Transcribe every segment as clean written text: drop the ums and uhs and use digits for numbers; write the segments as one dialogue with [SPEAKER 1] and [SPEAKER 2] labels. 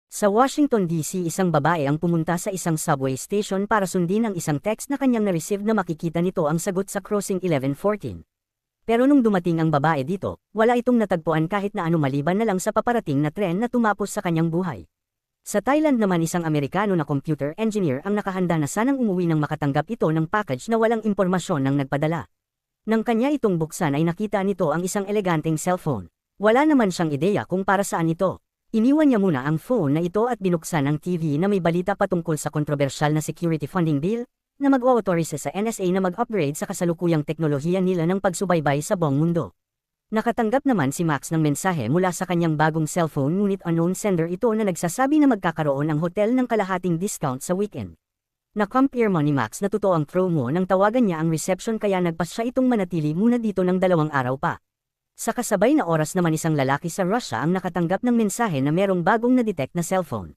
[SPEAKER 1] Sa Washington DC, isang babae ang pumunta sa isang subway station para sundin ang isang text na kanyang na-receive na makikita nito ang sagot sa crossing 1114. Pero nung dumating ang babae dito, wala itong natagpuan kahit na ano maliban na lang sa paparating na tren na tumapos sa kanyang buhay. Sa Thailand naman, isang Amerikano na computer engineer ang nakahanda na sanang umuwi nang makatanggap ito ng package na walang impormasyon ng nagpadala. Nang kanya itong buksan ay nakita nito ang isang eleganteng cellphone. Wala naman siyang ideya kung para saan ito. Iniwan niya muna ang phone na ito at binuksan ang TV na may balita patungkol sa kontrobersyal na security funding bill na mag-authorize sa NSA na mag-upgrade sa kasalukuyang teknolohiya nila ng pagsubaybay sa buong mundo. Nakatanggap naman si Max ng mensahe mula sa kanyang bagong cellphone, ngunit unknown sender ito na nagsasabi na magkakaroon ang hotel ng kalahating discount sa weekend. Nakumpirma ni Max na totoo ang promo nang tawagan niya ang reception, kaya nagpas siya itong manatili muna dito ng 2 araw pa. Sa kasabay na oras naman, isang lalaki sa Russia ang nakatanggap ng mensahe na merong bagong na-detect na cellphone.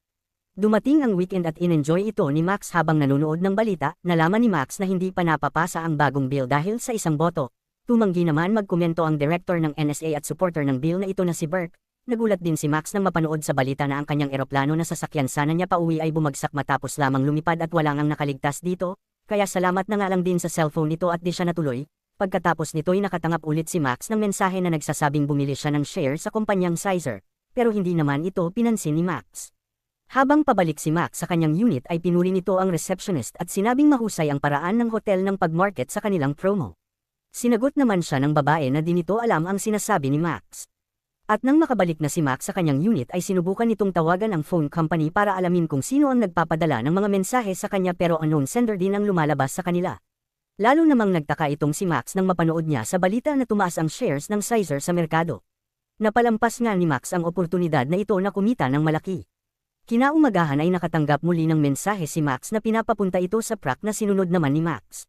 [SPEAKER 1] Dumating ang weekend at in-enjoy ito ni Max habang nanonood ng balita. Nalaman ni Max na hindi pa napapasa ang bagong bill dahil sa isang boto. Tumanggi naman magkomento ang director ng NSA at supporter ng bill na ito na si Burke. Nagulat din si Max nang mapanood sa balita na ang kanyang eroplano na sasakyan sana niya pauwi ay bumagsak matapos lamang lumipad at walang ang nakaligtas dito, kaya salamat na nga lang din sa cellphone nito at di siya natuloy. Pagkatapos nito'y nakatangap ulit si Max ng mensahe na nagsasabing bumili siya ng share sa kumpanyang Sizer, pero hindi naman ito pinansin ni Max. Habang pabalik si Max sa kanyang unit ay pinuri nito ang receptionist at sinabing mahusay ang paraan ng hotel ng pag-market sa kanilang promo. Sinagot naman siya ng babae na di nito alam ang sinasabi ni Max. At nang makabalik na si Max sa kanyang unit ay sinubukan nitong tawagan ang phone company para alamin kung sino ang nagpapadala ng mga mensahe sa kanya, pero unknown sender din ang lumalabas sa kanila. Lalo namang nagtaka itong si Max nang mapanood niya sa balita na tumaas ang shares ng Sizer sa merkado. Napalampas nga ni Max ang oportunidad na ito na kumita ng malaki. Kinaumagahan ay nakatanggap muli ng mensahe si Max na pinapapunta ito sa truck na sinunod naman ni Max.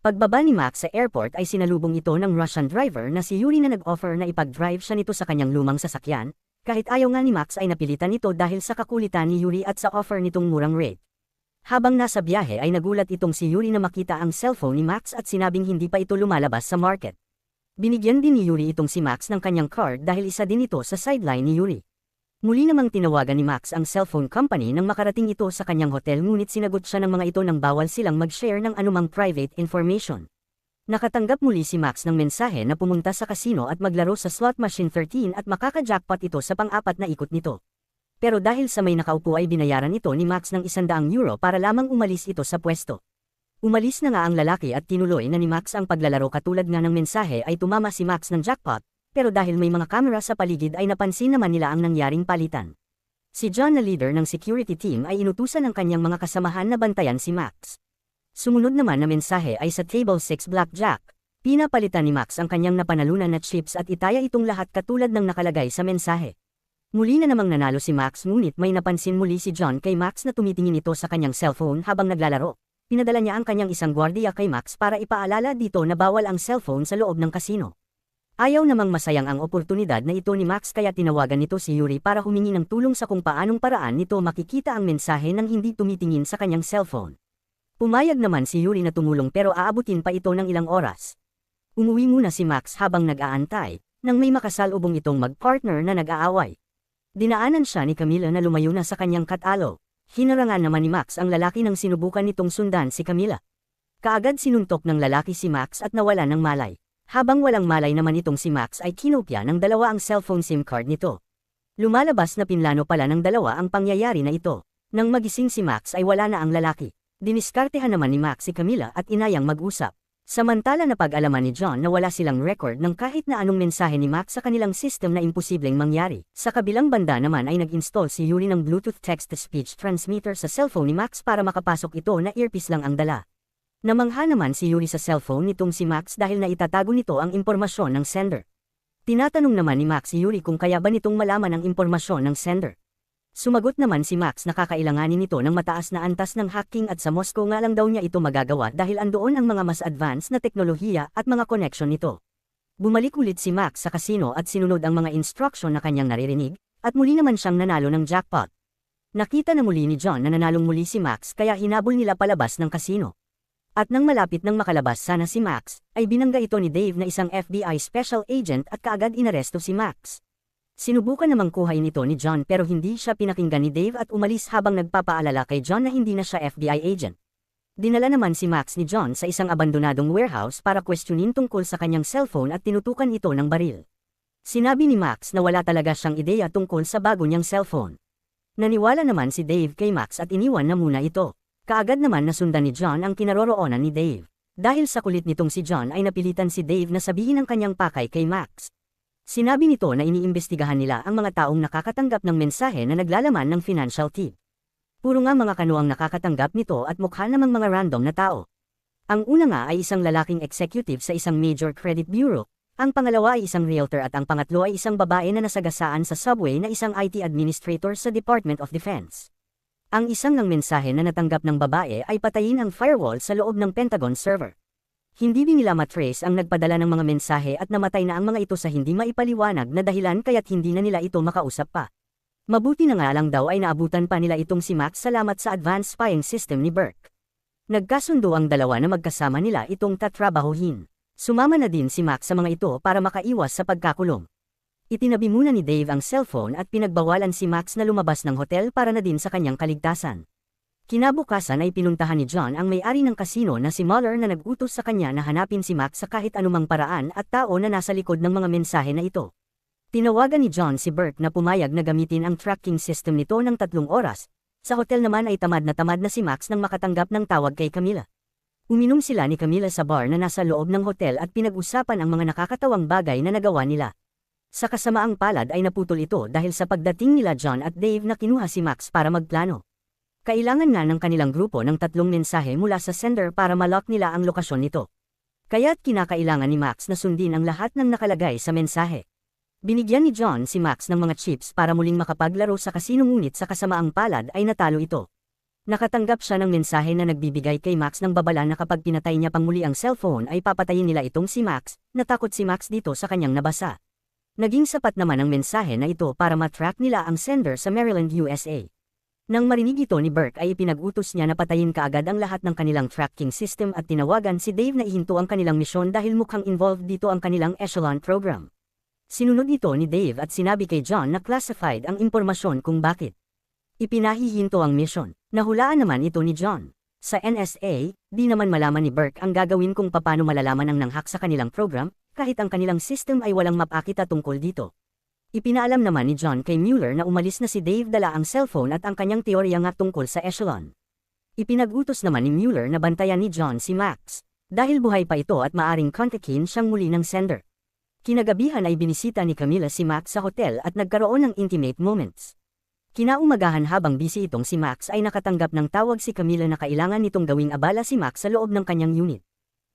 [SPEAKER 1] Pagbaba ni Max sa airport ay sinalubong ito ng Russian driver na si Yuri na nag-offer na ipag-drive siya nito sa kanyang lumang sasakyan, kahit ayaw nga ni Max ay napilitan ito dahil sa kakulitan ni Yuri at sa offer nitong murang rate. Habang nasa biyahe ay nagulat itong si Yuri na makita ang cellphone ni Max at sinabing hindi pa ito lumalabas sa market. Binigyan din ni Yuri itong si Max ng kanyang card dahil isa din ito sa sideline ni Yuri. Muli namang tinawagan ni Max ang cellphone company nang makarating ito sa kanyang hotel, ngunit sinagot siya ng mga ito nang bawal silang mag-share ng anumang private information. Nakatanggap muli si Max ng mensahe na pumunta sa casino at maglaro sa slot machine 13 at makaka-jackpot ito sa pang-4 na ikot nito. Pero dahil sa may nakaupo ay binayaran ito ni Max ng €100 para lamang umalis ito sa pwesto. Umalis na nga ang lalaki at tinuloy na ni Max ang paglalaro. Katulad nga ng mensahe ay tumama si Max ng jackpot, pero dahil may mga kamera sa paligid ay napansin naman nila ang nangyaring palitan. Si John na leader ng security team ay inutusan ng kanyang mga kasamahan na bantayan si Max. Sumunod naman na mensahe ay sa table 6 blackjack. Pinapalitan ni Max ang kanyang napanalunan na chips at itaya itong lahat katulad ng nakalagay sa mensahe. Muli na namang nanalo si Max, ngunit may napansin muli si John kay Max na tumitingin ito sa kanyang cellphone habang naglalaro. Pinadala niya ang kanyang isang gwardiya kay Max para ipaalala dito na bawal ang cellphone sa loob ng kasino. Ayaw namang masayang ang oportunidad na ito ni Max, kaya tinawagan nito si Yuri para humingi ng tulong sa kung paanong paraan nito makikita ang mensahe nang hindi tumitingin sa kanyang cellphone. Pumayag naman si Yuri na tumulong, pero aabutin pa ito ng ilang oras. Umuwi muna si Max habang nag-aantay nang may makasalubong itong mag-partner na nag-aaway. Dinaanan siya ni Camila na lumayo na sa kanyang katalo. Hinarangan naman ni Max ang lalaki nang sinubukan nitong sundan si Camila. Kaagad sinuntok ng lalaki si Max at nawala ng malay. Habang walang malay naman itong si Max ay kinopya ng dalawa ang cellphone SIM card nito. Lumalabas na pinlano pala ng dalawa ang pangyayari na ito. Nang magising si Max ay wala na ang lalaki. Diniskartehan naman ni Max si Camila at inayang mag-usap. Samantala napag-alaman ni John na wala silang record ng kahit na anong mensahe ni Max sa kanilang system na imposibleng mangyari. Sa kabilang banda naman ay nag-install si Yuri ng Bluetooth text-to-speech transmitter sa cellphone ni Max para makapasok ito na earpiece lang ang dala. Namangha naman si Yuri sa cellphone nitong si Max dahil naitatago nito ang impormasyon ng sender. Tinatanong naman ni Max si Yuri kung kaya ba nitong malaman ang impormasyon ng sender. Sumagot naman si Max na kakailanganin nito ng mataas na antas ng hacking at sa Moscow nga lang daw niya ito magagawa dahil andoon ang mga mas advanced na teknolohiya at mga connection nito. Bumalik ulit si Max sa casino at sinunod ang mga instruction na kanyang naririnig, at muli naman siyang nanalo ng jackpot. Nakita na muli ni John na nanalong muli si Max, kaya hinabol nila palabas ng casino. At nang malapit nang makalabas sana si Max, ay binangga ito ni Dave na isang FBI special agent at kaagad inaresto si Max. Sinubukan namang kuhain ito ni John pero hindi siya pinakinggan ni Dave at umalis habang nagpapaalala kay John na hindi na siya FBI agent. Dinala naman si Max ni John sa isang abandonadong warehouse para questionin tungkol sa kanyang cellphone at tinutukan ito ng baril. Sinabi ni Max na wala talaga siyang ideya tungkol sa bago niyang cellphone. Naniwala naman si Dave kay Max at iniwan na muna ito. Kaagad naman nasundan ni John ang kinaroroonan ni Dave. Dahil sa kulit nitong si John ay napilitan si Dave na sabihin ang kanyang pakay kay Max. Sinabi nito na iniimbestigahan nila ang mga taong nakakatanggap ng mensahe na naglalaman ng financial tip. Puro nga mga kano ang nakakatanggap nito at mukha namang mga random na tao. Ang una nga ay isang lalaking executive sa isang major credit bureau, ang pangalawa ay isang realtor at ang pangatlo ay isang babae na nasagasaan sa subway na isang IT administrator sa Department of Defense. Ang isang ng mensahe na natanggap ng babae ay patayin ang firewall sa loob ng Pentagon server. Hindi din nila matrace ang nagpadala ng mga mensahe at namatay na ang mga ito sa hindi maipaliwanag na dahilan kaya't hindi na nila ito makausap pa. Mabuti na nga lang daw ay naabutan pa nila itong si Max salamat sa advanced spying system ni Burke. Nagkasundo ang dalawa na magkasama nila itong tatrabahuhin. Sumama na din si Max sa mga ito para makaiwas sa pagkakulong. Itinabi muna ni Dave ang cellphone at pinagbawalan si Max na lumabas ng hotel para na din sa kanyang kaligtasan. Kinabukasan ay pinuntahan ni John ang may-ari ng kasino na si Mueller na nag-utos sa kanya na hanapin si Max sa kahit anumang paraan at tao na nasa likod ng mga mensahe na ito. Tinawagan ni John si Burke na pumayag na gamitin ang tracking system nito ng 3 oras. Sa hotel naman ay tamad na si Max nang makatanggap ng tawag kay Camila. Uminom sila ni Camila sa bar na nasa loob ng hotel at pinag-usapan ang mga nakakatawang bagay na nagawa nila. Sa kasamaang palad ay naputol ito dahil sa pagdating nila John at Dave na kinuha si Max para magplano. Kailangan nga ng kanilang grupo ng 3 mensahe mula sa sender para malock nila ang lokasyon nito. Kaya't kinakailangan ni Max na sundin ang lahat ng nakalagay sa mensahe. Binigyan ni John si Max ng mga chips para muling makapaglaro sa kasino ngunit sa kasamaang palad ay natalo ito. Nakatanggap siya ng mensahe na nagbibigay kay Max ng babala na kapag pinatay niya pang muli ang cellphone ay papatayin nila itong si Max, natakot si Max dito sa kanyang nabasa. Naging sapat naman ang mensahe na ito para matrack nila ang sender sa Maryland, USA. Nang marinig ito ni Burke ay ipinag-utos niya na patayin kaagad ang lahat ng kanilang tracking system at tinawagan si Dave na ihinto ang kanilang misyon dahil mukhang involved dito ang kanilang Echelon program. Sinunod ito ni Dave at sinabi kay John na classified ang impormasyon kung bakit ipinahihinto ang mission. Nahulaan naman ito ni John. Sa NSA, di naman malaman ni Burke ang gagawin kung paano malalaman ang nanghak sa kanilang program, kahit ang kanilang system ay walang mapakita tungkol dito. Ipinaalam naman ni John kay Mueller na umalis na si Dave dala ang cellphone at ang kanyang teorya nga tungkol sa Echelon. Ipinag-utos naman ni Mueller na bantayan ni John si Max, dahil buhay pa ito at maaring kontakin siyang muli ng sender. Kinagabihan ay binisita ni Camila si Max sa hotel at nagkaroon ng intimate moments. Kinaumagahan habang busy itong si Max ay nakatanggap ng tawag si Camila na kailangan nitong gawing abala si Max sa loob ng kanyang unit.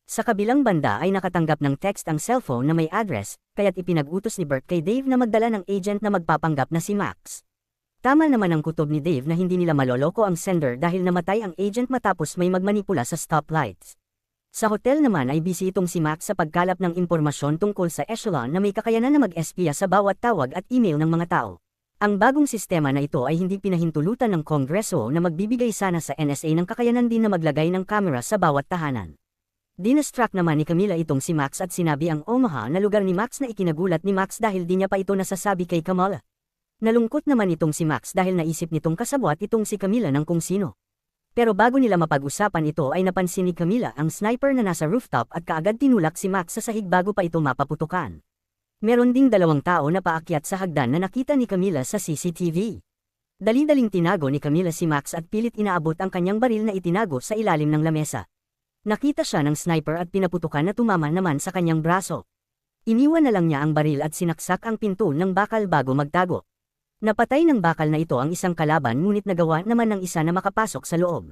[SPEAKER 1] Sa kabilang banda ay nakatanggap ng text ang cellphone na may address, kaya't ipinag-utos ni Burke kay Dave na magdala ng agent na magpapanggap na si Max. Tama naman ang kutob ni Dave na hindi nila maloloko ang sender dahil namatay ang agent matapos may magmanipula sa stoplights. Sa hotel naman ay busy itong si Max sa pagkalap ng impormasyon tungkol sa Echelon na may kakayanan na mag-espiya sa bawat tawag at email ng mga tao. Ang bagong sistema na ito ay hindi pinahintulutan ng Kongreso na magbibigay sana sa NSA ng kakayanan din na maglagay ng kamera sa bawat tahanan. Dinastruck naman ni Camila itong si Max at sinabi ang Omaha na lugar ni Max na ikinagulat ni Max dahil di niya pa ito nasasabi kay Kamala. Nalungkot naman itong si Max dahil naisip nitong kasabwat itong si Camila ng kung sino. Pero bago nila mapag-usapan ito ay napansin ni Camila ang sniper na nasa rooftop at kaagad tinulak si Max sa sahig bago pa ito mapaputukan. Meron ding 2 tao na paakyat sa hagdan na nakita ni Camila sa CCTV. Dali-daling tinago ni Camila si Max at pilit inaabot ang kanyang baril na itinago sa ilalim ng lamesa. Nakita siya ng sniper at pinaputukan na tumama naman sa kanyang braso. Iniwan na lang niya ang baril at sinaksak ang pinto ng bakal bago magtago. Napatay ng bakal na ito ang isang kalaban ngunit nagawa naman ng isa na makapasok sa loob.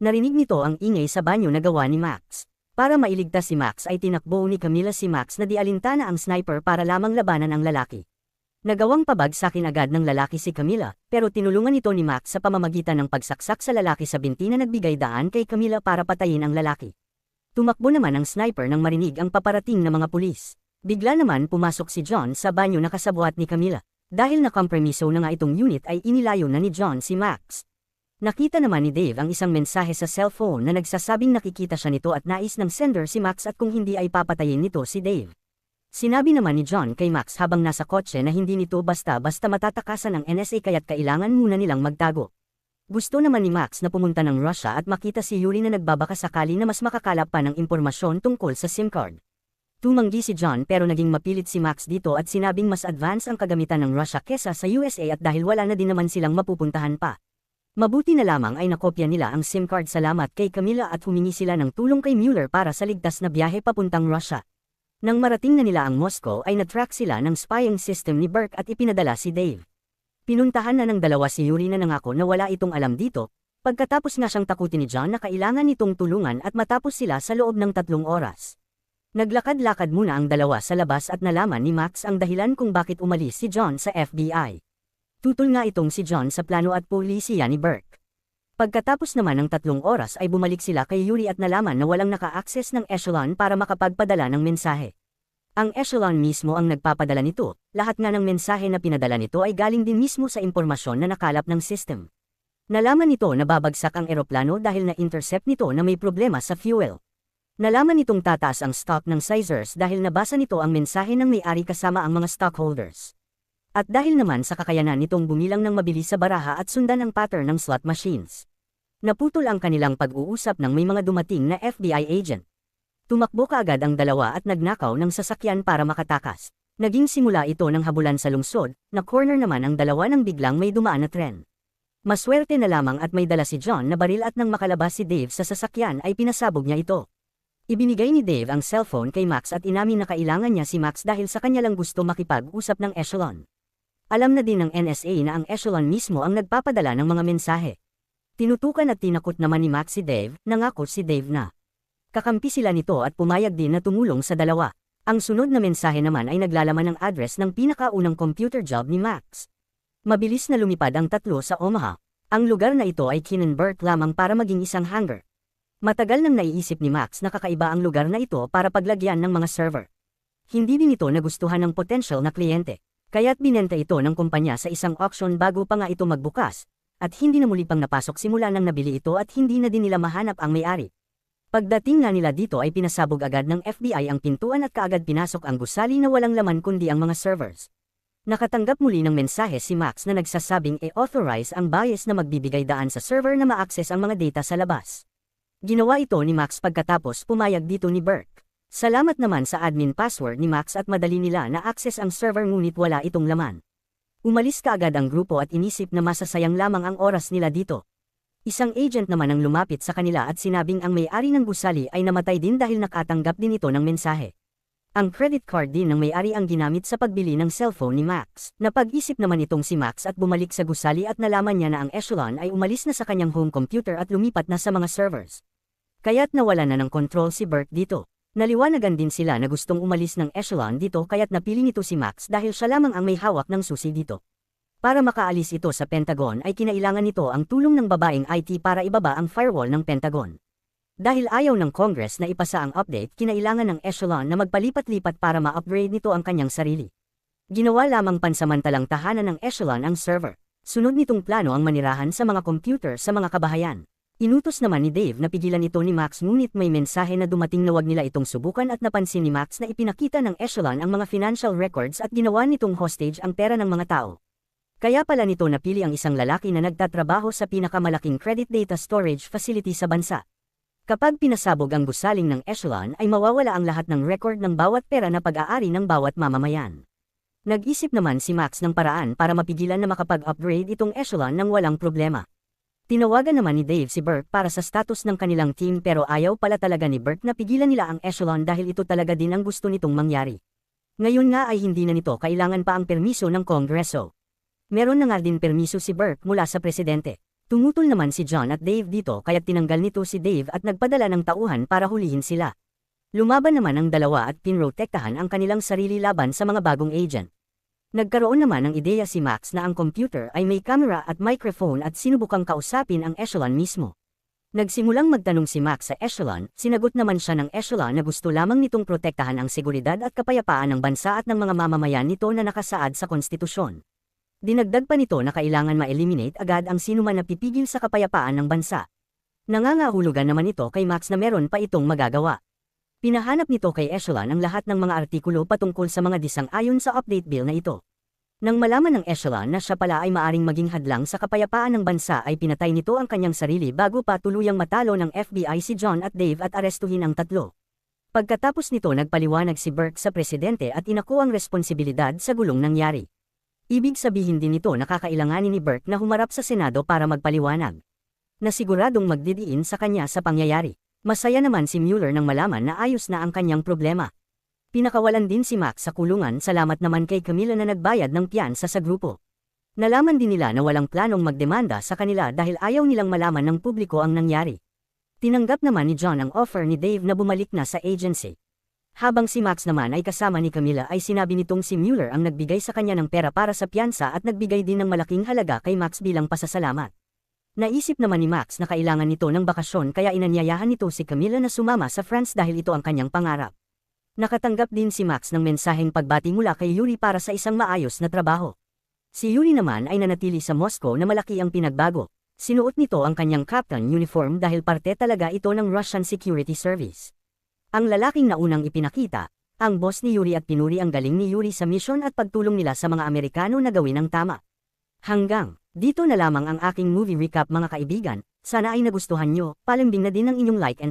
[SPEAKER 1] Narinig nito ang ingay sa banyo na gawa ni Max. Para mailigtas si Max ay tinakbo ni Camila si Max na di alintana ang sniper para lamang labanan ang lalaki. Nagawang pabagsakin agad ng lalaki si Camila, pero tinulungan ito ni Max sa pamamagitan ng pagsaksak sa lalaki sa binti na nagbigay daan kay Camila para patayin ang lalaki. Tumakbo naman ang sniper nang marinig ang paparating na mga pulis. Bigla naman pumasok si John sa banyo na kasabwat ni Camila. Dahil nakompromiso na nga itong unit ay inilayo na ni John si Max. Nakita naman ni Dave ang isang mensahe sa cellphone na nagsasabing nakikita siya nito at nais ng sender si Max at kung hindi ay papatayin nito si Dave. Sinabi naman ni John kay Max habang nasa kotse na hindi nito basta-basta matatakasan ng NSA kaya't kailangan muna nilang magtago. Gusto naman ni Max na pumunta ng Russia at makita si Yuri na nagbabaka sakali na mas makakalap pa ng impormasyon tungkol sa SIM card. Tumanggi si John pero naging mapilit si Max dito at sinabing mas advance ang kagamitan ng Russia kesa sa USA at dahil wala na din naman silang mapupuntahan pa. Mabuti na lamang ay nakopya nila ang SIM card salamat kay Camilla at humingi sila ng tulong kay Mueller para sa ligtas na biyahe papuntang Russia. Nang marating na nila ang Moscow ay natrack sila ng spying system ni Burke at ipinadala si Dave. Pinuntahan na ng dalawa si Yuri na nangako na wala itong alam dito, pagkatapos nga siyang takutin ni John na kailangan nitong tulungan at matapos sila sa loob ng 3 oras. Naglakad-lakad muna ang dalawa sa labas at nalaman ni Max ang dahilan kung bakit umalis si John sa FBI. Tutol nga itong si John sa plano at pulisiya ni Burke. Pagkatapos naman ng 3 oras ay bumalik sila kay Yuri at nalaman na walang naka-access ng Echelon para makapagpadala ng mensahe. Ang Echelon mismo ang nagpapadala nito, lahat nga ng mensahe na pinadala nito ay galing din mismo sa impormasyon na nakalap ng system. Nalaman nito na babagsak ang eroplano dahil na-intercept nito na may problema sa fuel. Nalaman nitong tataas ang stock ng Caesars dahil nabasa nito ang mensahe ng may-ari kasama ang mga stockholders. At dahil naman sa kakayanan nitong bumilang ng mabilis sa baraha at sundan ang pattern ng slot machines. Naputol ang kanilang pag-uusap nang may mga dumating na FBI agent. Tumakbo kaagad ang dalawa at nagnakaw ng sasakyan para makatakas. Naging simula ito ng habulan sa lungsod, na corner naman ang dalawa nang biglang may dumaan na tren. Maswerte na lamang at may dala si John na baril at nang makalabas si Dave sa sasakyan ay pinasabog niya ito. Ibinigay ni Dave ang cellphone kay Max at inamin na kailangan niya si Max dahil sa kanya lang gusto makipag-usap ng Echelon. Alam na din ng NSA na ang Echelon mismo ang nagpapadala ng mga mensahe. Tinutukan at tinakot naman ni Max si Dave, nangako si Dave na kakampi sila nito at pumayag din na tumulong sa dalawa. Ang sunod na mensahe naman ay naglalaman ng address ng pinakaunang computer job ni Max. Mabilis na lumipad ang 3 sa Omaha. Ang lugar na ito ay Kinenberg lamang para maging isang hangar. Matagal nang naiisip ni Max na kakaiba ang lugar na ito para paglagyan ng mga server. Hindi din ito nagustuhan ng potential na kliyente, kaya't binenta ito ng kumpanya sa isang auction bago pa nga ito magbukas. At hindi na muli pang napasok simula nang nabili ito at hindi na din nila mahanap ang may-ari. Pagdating nga nila dito ay pinasabog agad ng FBI ang pintuan at kaagad pinasok ang gusali na walang laman kundi ang mga servers. Nakatanggap muli ng mensahe si Max na nagsasabing i-authorize ang bias na magbibigay daan sa server na ma-access ang mga data sa labas. Ginawa ito ni Max pagkatapos pumayag dito ni Burke. Salamat naman sa admin password ni Max at madali nila na access ang server ngunit wala itong laman. Umalis kaagad ang grupo at inisip na masasayang lamang ang oras nila dito. Isang agent naman ang lumapit sa kanila at sinabing ang may-ari ng gusali ay namatay din dahil nakatanggap din ito ng mensahe. Ang credit card din ng may-ari ang ginamit sa pagbili ng cellphone ni Max. Napag-isip naman itong si Max at bumalik sa gusali at nalaman niya na ang Echelon ay umalis na sa kanyang home computer at lumipat na sa mga servers. Kaya't nawala na ng control si Burke dito. Naliwanagan din sila na gustong umalis ng Echelon dito kaya't napili nito si Max dahil siya lamang ang may hawak ng susi dito. Para makaalis ito sa Pentagon ay kinailangan nito ang tulong ng babaeng IT para ibaba ang firewall ng Pentagon. Dahil ayaw ng Congress na ipasa ang update, kinailangan ng Echelon na magpalipat-lipat para ma-upgrade nito ang kanyang sarili. Ginawa lamang pansamantalang tahanan ng Echelon ang server. Sunod nitong plano ang manirahan sa mga computer sa mga kabahayan. Inutos naman ni Dave na pigilan ito ni Max ngunit may mensahe na dumating na wag nila itong subukan at napansin ni Max na ipinakita ng Echelon ang mga financial records at ginawa nitong hostage ang pera ng mga tao. Kaya pala nito napili ang isang lalaki na nagtatrabaho sa pinakamalaking credit data storage facility sa bansa. Kapag pinasabog ang gusaling ng Echelon ay mawawala ang lahat ng record ng bawat pera na pag-aari ng bawat mamamayan. Nag-isip naman si Max ng paraan para mapigilan na makapag-upgrade itong Echelon ng walang problema. Tinawagan naman ni Dave si Burke para sa status ng kanilang team pero ayaw pala talaga ni Burke na pigilan nila ang Echelon dahil ito talaga din ang gusto nitong mangyari. Ngayon nga ay hindi na nito kailangan pa ang permiso ng Kongreso. Meron na nga din permiso si Burke mula sa presidente. Tumutol naman si John at Dave dito kaya tinanggal nito si Dave at nagpadala ng tauhan para hulihin sila. Lumaban naman ang dalawa at pinrotektahan ang kanilang sarili laban sa mga bagong agent. Nagkaroon naman ng ideya si Max na ang computer ay may camera at microphone at sinubukang kausapin ang Echelon mismo. Nagsimulang magtanong si Max sa Echelon, sinagot naman siya ng Echelon na gusto lamang nitong protektahan ang seguridad at kapayapaan ng bansa at ng mga mamamayan nito na nakasaad sa konstitusyon. Dinagdag pa nito na kailangan ma-eliminate agad ang sinuman na pipigil sa kapayapaan ng bansa. Nangangahulugan naman ito kay Max na meron pa itong magagawa. Pinahanap nito kay Echelon ang lahat ng mga artikulo patungkol sa mga disang-ayon sa update bill na ito. Nang malaman ng Echelon na siya pala ay maaring maging hadlang sa kapayapaan ng bansa ay pinatay nito ang kanyang sarili bago pa tuluyang matalo ng FBI si John at Dave at arestuhin ang tatlo. Pagkatapos nito nagpaliwanag si Burke sa presidente at inako ang responsibilidad sa gulong nangyari. Ibig sabihin din nito na kakailanganin ni Burke na humarap sa Senado para magpaliwanag. Nasiguradong magdidiin sa kanya sa pangyayari. Masaya naman si Mueller nang malaman na ayos na ang kanyang problema. Pinakawalan din si Max sa kulungan, salamat naman kay Camila na nagbayad ng piyansa sa grupo. Nalaman din nila na walang planong magdemanda sa kanila dahil ayaw nilang malaman ng publiko ang nangyari. Tinanggap naman ni John ang offer ni Dave na bumalik na sa agency. Habang si Max naman ay kasama ni Camila ay sinabi nitong si Mueller ang nagbigay sa kanya ng pera para sa piyansa at nagbigay din ng malaking halaga kay Max bilang pasasalamat. Naisip naman ni Max na kailangan nito ng bakasyon kaya inanyayahan nito si Camila na sumama sa France dahil ito ang kanyang pangarap. Nakatanggap din si Max ng mensaheng pagbati mula kay Yuri para sa isang maayos na trabaho. Si Yuri naman ay nanatili sa Moscow na malaki ang pinagbago. Sinuot nito ang kanyang captain uniform dahil parte talaga ito ng Russian Security Service. Ang lalaking naunang ipinakita, ang boss ni Yuri at pinuri ang galing ni Yuri sa mission at pagtulong nila sa mga Amerikano na gawin ang tama. Hanggang dito na lamang ang aking movie recap mga kaibigan, sana ay nagustuhan nyo, palambing na din ang inyong like and